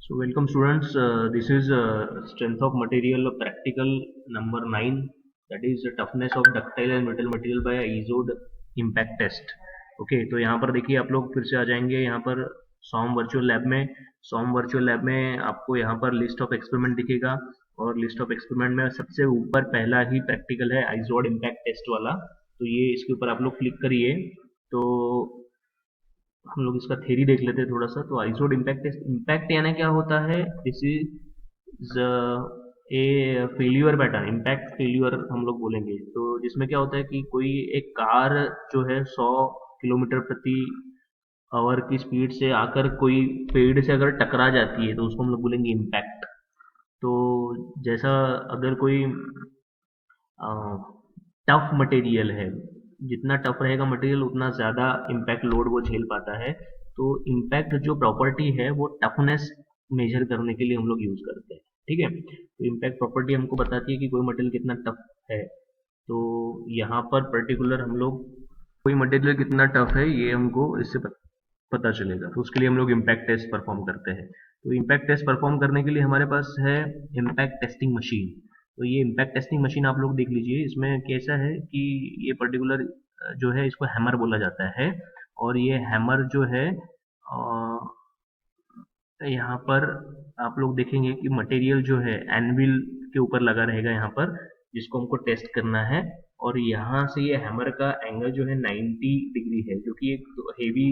So welcome students. This is strength of material practical number 9. That is the toughness of ductile and brittle material by ISOD impact test. Okay तो यहाँ पर देखिए आप लोग फिर से आ जाएंगे यहाँ पर सॉम वर्चुअल लैब में। सॉम वर्चुअल लैब में आपको यहाँ पर लिस्ट ऑफ एक्सपेरिमेंट दिखेगा और लिस्ट ऑफ एक्सपेरिमेंट में सबसे ऊपर पहला ही प्रैक्टिकल है आइजोड इम्पैक्ट टेस्ट वाला। तो ये इसके ऊपर आप लोग क्लिक करिए तो हम लोग इसका थ्योरी देख लेते हैं थोड़ा सा। तो आइसोड इम्पैक्ट टेस्ट, इम्पैक्ट यानी क्या होता है, this is a failure pattern, impact failure हम लोग बोलेंगे। तो जिसमें क्या होता है कि कोई एक कार जो है 100 किलोमीटर प्रति आवर की स्पीड से आकर कोई पेड़ से अगर टकरा जाती है तो उसको हम लोग बोलेंगे इम्पैक्ट। तो जैसा अगर कोई टफ मटेरियल है, जितना टफ रहेगा मटेरियल उतना ज़्यादा इम्पैक्ट लोड वो झेल पाता है। तो इम्पैक्ट जो प्रॉपर्टी है वो टफनेस मेजर करने के लिए हम लोग यूज़ करते हैं। ठीक है, तो इम्पैक्ट प्रॉपर्टी हमको बताती है कि कोई मटेरियल कितना टफ है। तो यहाँ पर पर्टिकुलर हम लोग कोई मटेरियल कितना टफ है ये हमको इससे पता चलेगा। तो उसके लिए हम लोग इम्पैक्ट टेस्ट परफॉर्म करते हैं। तो इम्पैक्ट टेस्ट परफॉर्म करने के लिए हमारे पास है इम्पैक्ट टेस्टिंग मशीन। तो ये इम्पैक्ट टेस्टिंग मशीन आप लोग देख लीजिए। इसमें कैसा है कि ये पर्टिकुलर जो है इसको हैमर बोला जाता है। और ये हैमर जो है यहाँ पर आप लोग देखेंगे कि मटेरियल जो है एनविल के ऊपर लगा रहेगा यहाँ पर, जिसको हमको टेस्ट करना है। और यहाँ से ये हैमर का एंगल जो है 90 डिग्री है, जो कि एक हेवी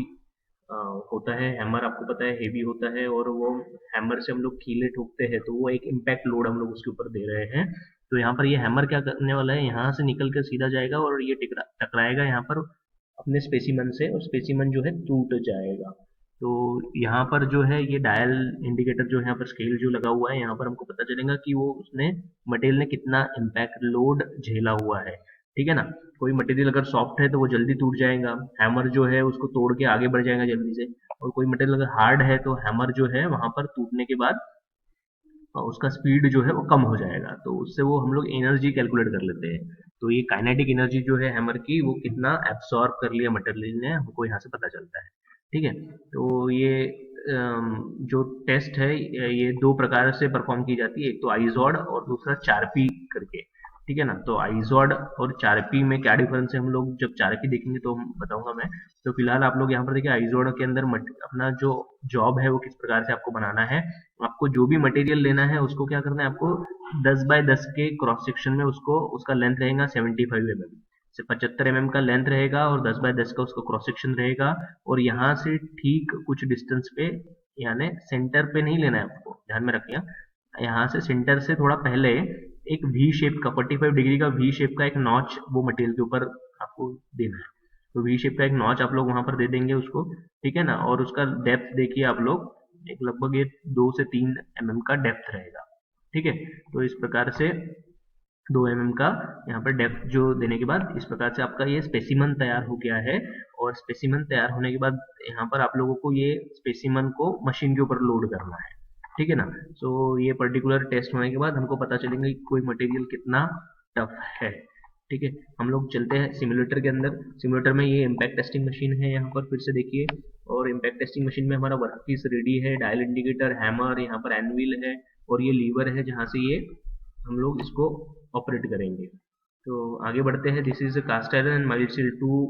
होता है। हैमर आपको पता है हेवी होता है और वो हैमर से हम लोग कीले ठोकते हैं तो वो एक इम्पैक्ट लोड हम लोग उसके ऊपर दे रहे हैं। तो यहाँ पर ये हैमर क्या करने वाला है, यहाँ से निकल कर सीधा जाएगा और ये टकराएगा यहाँ पर अपने स्पेसिमन से, और स्पेसिमन जो है टूट जाएगा। तो यहाँ पर जो है ये डायल इंडिकेटर जो है यहाँ पर स्केल जो लगा हुआ है, यहाँ पर हमको पता चलेगा कि वो उसने मटेरियल ने कितना इम्पैक्ट लोड झेला हुआ है। ठीक है ना। कोई मटेरियल अगर सॉफ्ट है तो वो जल्दी टूट जाएगा, हैमर जो है उसको तोड़ के आगे बढ़ जाएगा जल्दी से। और कोई मटेरियल अगर हार्ड है तो हैमर जो है वहां पर टूटने के बाद उसका स्पीड जो है वो कम हो जाएगा। तो उससे वो हम लोग एनर्जी कैलकुलेट कर लेते हैं। तो ये काइनेटिक एनर्जी जो है हैमर की वो कितना एब्सॉर्ब कर लिया मटेरियल ने, हमको यहाँ से पता चलता है। ठीक है, तो ये जो टेस्ट है ये दो प्रकार से परफॉर्म की जाती है, एक तो आइजॉड और दूसरा चारपी करके। ठीक है ना। तो आइजॉड और चारपी में क्या डिफरेंस है, हम लोग जब चारपी देखेंगे तो हम बताऊंगा मैं। तो फिलहाल आप लोग यहाँ पर देखिए आइजॉड के अंदर अपना जो जॉब है वो किस प्रकार से आपको बनाना है। आपको जो भी मटेरियल लेना है उसको क्या करना है, आपको 10 बाय 10 के क्रॉस सेक्शन में उसको, उसका लेंथ रहेगा 75 mm से 75 mm का लेंथ रहेगा और 10 बाय 10 का उसका क्रॉस सेक्शन रहेगा। और यहाँ से ठीक कुछ डिस्टेंस पे, यानी सेंटर पे नहीं लेना है, आपको ध्यान में रखिए। यहाँ से सेंटर से थोड़ा पहले एक वी शेप का 45 डिग्री का वी शेप का एक नॉच वो मटेरियल के ऊपर आपको देना है। तो वी शेप का एक नॉच आप लोग वहां पर दे देंगे उसको। ठीक है ना। और उसका डेप्थ देखिए आप लोग, एक लगभग ये 2 से 3 mm का डेप्थ रहेगा। ठीक है, तो इस प्रकार से 2 mm का यहाँ पर डेप्थ जो देने के बाद इस प्रकार से आपका ये स्पेसिमन तैयार हो गया है। और स्पेसिमन तैयार होने के बाद यहाँ पर आप लोगों को ये स्पेसिमन को मशीन के ऊपर लोड करना है। ठीक है ना। सो ये पर्टिकुलर टेस्ट होने के बाद हमको पता चलेगा कि कोई मटेरियल कितना टफ है। ठीक है, हम लोग चलते हैं सिमुलेटर के अंदर। सिमुलेटर में ये इम्पैक्ट टेस्टिंग मशीन है यहाँ पर, फिर से देखिए। और इम्पैक्ट टेस्टिंग मशीन में हमारा वर्क पीस रेडी है, डायल इंडिकेटर, हैमर, यहाँ पर एनविल है और ये लीवर है जहाँ से ये हम लोग इसको ऑपरेट करेंगे। तो आगे बढ़ते हैं। This is cast iron and mild steel two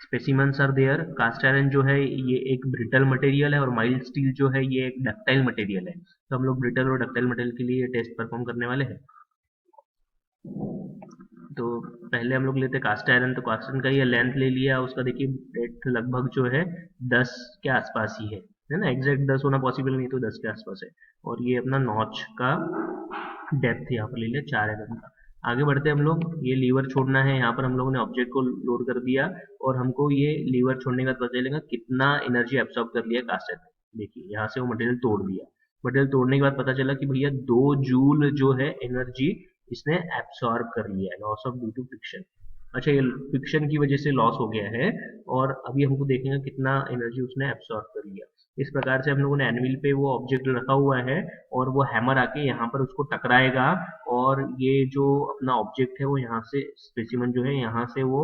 specimens are there. Cast iron जो है ये एक ब्रिटल मटेरियल है और माइल्ड स्टील जो है ये एक डक्टाइल मटेरियल है। तो हम लोग ब्रिटल और डक्टाइल मटेरियल के लिए टेस्ट परफॉर्म करने वाले हैं। तो पहले हम लोग लेते कास्ट आयरन। तो कास्ट आयरन का ये लेंथ ले लिया, उसका देखिए डेप्थ लगभग जो है 10 के आसपास ही है ना। एग्जैक्ट 10 होना पॉसिबल नहीं, तो 10 के आसपास है। और ये अपना नॉच का डेप्थ यहाँ पर ले लिया 4 mm का। आगे बढ़ते हम लोग, ये लीवर छोड़ना है। यहाँ पर हम लोगों ने ऑब्जेक्ट को लोड कर दिया और हमको ये लीवर छोड़ने का पता चलेगा कितना एनर्जी एब्सॉर्ब कर लिया कास्ट आयरन। देखिए यहाँ से वो मटेरियल तोड़ दिया। मटेरियल तोड़ने के बाद पता चला कि भैया 2 जूल जो है एनर्जी इसने एब्सॉर्ब कर लिया है, loss of due to friction. अच्छा, ये फ्रिक्शन की वजह से लॉस हो गया है। और अभी हमको देखेंगे कितना एनर्जी उसने एब्सॉर्ब कर लिया। इस प्रकार से हम लोगों ने एनविल पे वो ऑब्जेक्ट रखा हुआ है और वो हैमर आके यहाँ पर उसको टकराएगा। और ये जो अपना ऑब्जेक्ट है वो यहाँ से, स्पेसिमन जो है यहाँ से वो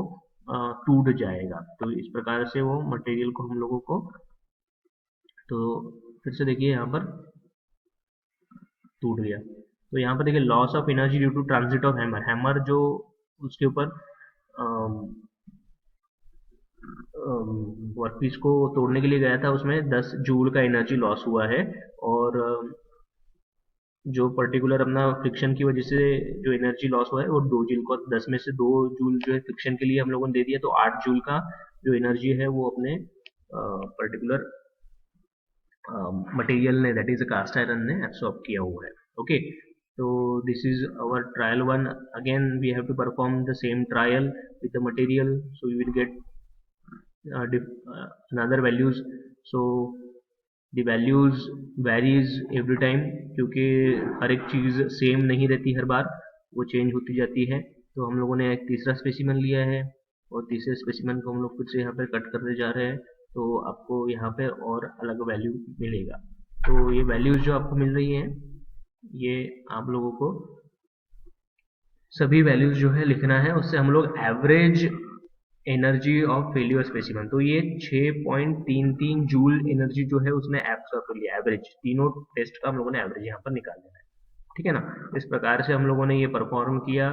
टूट जाएगा। तो इस प्रकार से वो मटेरियल को हम लोगों को, तो फिर से देखिए यहाँ पर टूट गया। तो यहाँ पर देखिए loss of energy due to transit of hammer, hammer जो उसके ऊपर वर्कपीस को तोड़ने के लिए गया था उसमें 10 जूल का एनर्जी लॉस हुआ है। और जो पर्टिकुलर अपना फ्रिक्शन की वजह से जो एनर्जी लॉस हुआ है वो 2 जूल को 10 में से 2 जूल जो है फ्रिक्शन के लिए हम लोगों ने दे दिया, तो 8 जूल का जो एनर्जी है वो अपने पर्टिकुलर मटेरियल ने, दैट इज कास्ट आयरन ने एब्सॉर्ब किया हुआ है। ओके, तो this is our trial one. Again we have to perform the same trial with the material, so you will get another values. So the values varies every time, क्योंकि हर एक चीज़ same नहीं रहती हर बार, वो change होती जाती है। तो हम लोगों ने एक तीसरा स्पेसिमन लिया है और तीसरे स्पेसिमन को हम लोग फिर से यहाँ पे कट करते जा रहे हैं, तो आपको यहाँ पे और अलग वैल्यू मिलेगा। तो ये वैल्यूज जो आपको मिल रही हैं, ये आप लोगों को सभी वैल्यूज जो है लिखना है, उससे हम लोग average energy of failure specimen, तो ये 6.33 जूल एनर्जी जो है उसने एब्सॉर्ब कर लिया, एवरेज तीनों टेस्ट का हम लोगों ने एवरेज यहाँ पर निकाल लिया है। ठीक है ना, इस प्रकार से हम लोगों ने ये परफॉर्म किया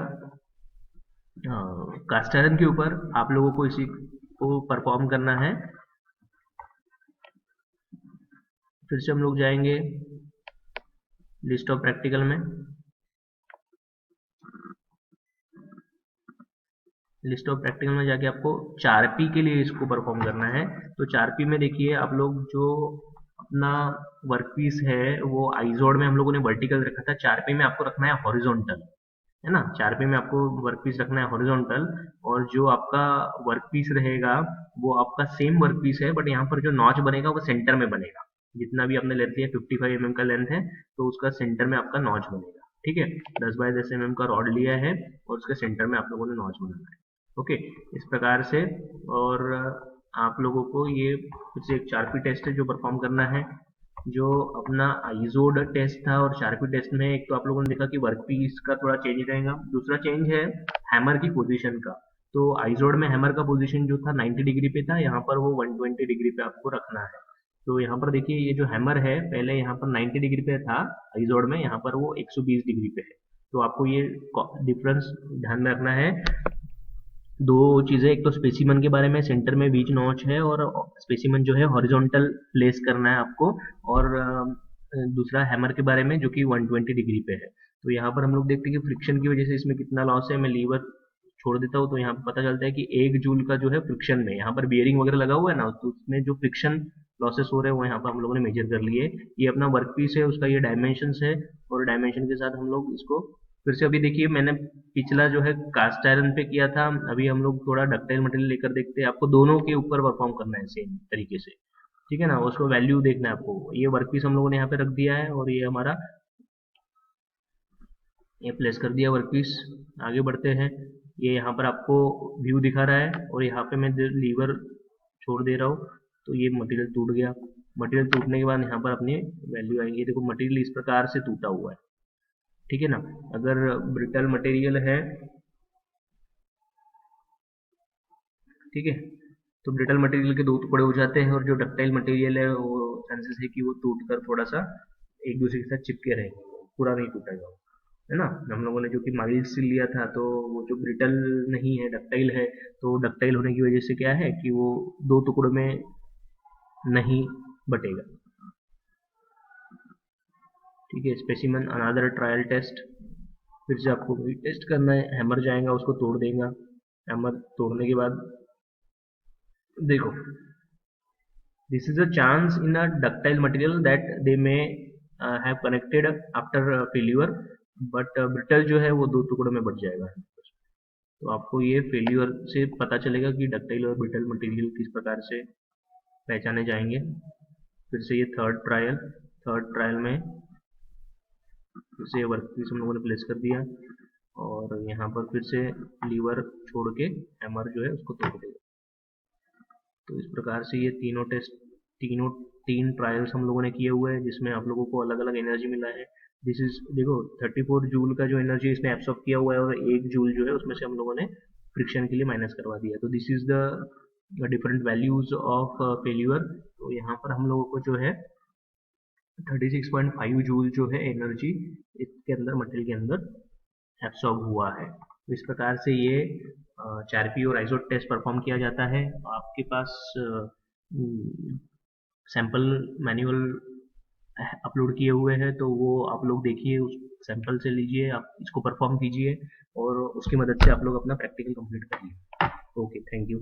कास्ट आयरन के ऊपर। आप लोगों को इसी को परफॉर्म करना है। फिर से हम लोग जाएंगे लिस्ट ऑफ प्रैक्टिकल में, लिस्ट ऑफ प्रैक्टिकल में जाके आपको 4P के लिए इसको परफॉर्म करना है। तो 4P में देखिए आप लोग जो अपना वर्कपीस है वो आइजोड में हम लोगों ने वर्टिकल रखा था, 4P में आपको रखना है हॉरिजॉन्टल, है ना। 4P में आपको वर्कपीस रखना है हॉरिजॉन्टल, और जो आपका वर्कपीस रहेगा वो आपका सेम वर्कपीस है, बट यहाँ पर जो नॉच बनेगा वो सेंटर में बनेगा। जितना भी आपने लेंथ लिया 55 mm का लेंथ है, तो उसका सेंटर में आपका नॉच बनेगा। ठीक है, 10 बाय 10 mm का रॉड लिया है और उसके सेंटर में आप लोगों ने नॉच बनाना है। ओके, इस प्रकार से। और आप लोगों को ये कुछ एक 4P टेस्ट है जो परफॉर्म करना है। जो अपना आइजोड टेस्ट था और 4P टेस्ट में एक तो आप लोगों ने देखा कि वर्कपीस का थोड़ा चेंज रहेगा, दूसरा चेंज है हैमर की पोजीशन का। तो आइजोड में हैमर का पोजीशन जो था 90 डिग्री पे था, यहाँ पर वो 120 डिग्री पे आपको रखना है। तो यहाँ पर देखिए ये जो हैमर है पहले यहाँ पर 90 डिग्री पे था आइजोड में, यहाँ पर वो 120 डिग्री पे है। तो आपको ये डिफरेंस ध्यान में रखना है। दो चीजें, एक तो स्पेसिमन के बारे में, सेंटर में बीच नॉच है और स्पेसिमन जो है हॉरिजॉन्टल प्लेस करना है आपको, और दूसरा हैमर के बारे में जो कि 120 डिग्री पे है। तो यहाँ पर हम लोग देखते हैं कि फ्रिक्शन की वजह से इसमें कितना लॉस है। मैं लीवर छोड़ देता हूँ तो यहाँ पर पता चलता है कि 1 जूल का जो है फ्रिक्शन में, यहाँ पर बियरिंग वगैरह लगा हुआ है ना, तो उसमें जो फ्रिक्शन लॉसेस हो रहे हैं वो यहाँ पर हम लोगों ने मेजर कर लिए। ये अपना वर्क पीस है, उसका ये डायमेंशन है, और डायमेंशन के साथ हम लोग इसको फिर से, अभी देखिए मैंने पिछला जो है कास्ट आयरन पे किया था, अभी हम लोग थोड़ा डक्टाइल मटेरियल लेकर देखते हैं। आपको दोनों के ऊपर परफॉर्म करना है सेम तरीके से, ठीक है ना। उसको वैल्यू देखना है आपको। ये वर्कपीस हम लोगों ने यहाँ पे रख दिया है और ये हमारा ये प्लेस कर दिया वर्कपीस। आगे बढ़ते हैं। ये यहाँ पर आपको व्यू दिखा रहा है और यहाँ पे मैं लीवर छोड़ दे रहा हूँ, तो ये मटेरियल टूट गया। मटेरियल टूटने के बाद यहाँ पर अपनी वैल्यू आएंगी। देखो मटेरियल इस प्रकार से टूटा हुआ है, ठीक है ना। अगर ब्रिटल मटेरियल है, ठीक है, तो ब्रिटल मटेरियल के दो टुकड़े हो जाते हैं, और जो डक्टाइल मटेरियल है वो चांसेस है कि वो टूट कर थोड़ा सा एक दूसरे के साथ चिपके रहेंगे, पूरा नहीं टूटेगा, है ना। हम लोगों ने जो कि माइल्ड स्टील लिया था, तो वो जो ब्रिटल नहीं है डक्टाइल है, तो डक्टाइल होने की वजह से क्या है कि वो दो टुकड़ों में नहीं बटेगा। ठीक है, स्पेसिमन अनदर ट्रायल टेस्ट। फिर से आपको वही टेस्ट करना है। हैमर जाएगा उसको तोड़ देगा। हैमर तोड़ने के बाद देखो, this is a chance in a ductile material that they may have connected after failure, but brittle जो है वो दो टुकड़ों में बट जाएगा। तो आपको ये फेल्यूर से पता चलेगा कि डक्टाइल और ब्रिटल मटेरियल किस प्रकार से पहचाने जाएंगे। फिर से ये थर्ड ट्रायल में फिर से वर्कपीस हम लोगों ने प्लेस कर दिया, और यहाँ पर फिर से लीवर छोड़ के हैमर जो है उसको तोड़ देगा। तो इस प्रकार से ये तीन ट्रायल्स हम लोगों ने किए हुए हैं, जिसमें आप लोगों को अलग अलग एनर्जी मिला है। दिस इज देखो 34 जूल का जो एनर्जी इसने एब्सॉर्ब किया हुआ है, और 1 जूल जो है उसमें से हम लोगों ने फ्रिक्शन के लिए माइनस करवा दिया। तो this is the different values of failure. तो यहाँ पर हम लोगों को जो है 36.5 जूल जो है एनर्जी इसके अंदर मटेरियल के अंदर एब्सॉर्ब हुआ है। तो इस प्रकार से ये 4P और आइसोट टेस्ट परफॉर्म किया जाता है। आपके पास सैंपल मैनुअल अपलोड किए हुए हैं, तो वो आप लोग देखिए, उस सैंपल से लीजिए, आप इसको परफॉर्म कीजिए और उसकी मदद से आप लोग अपना प्रैक्टिकल कंप्लीट करिए। Okay, thank you.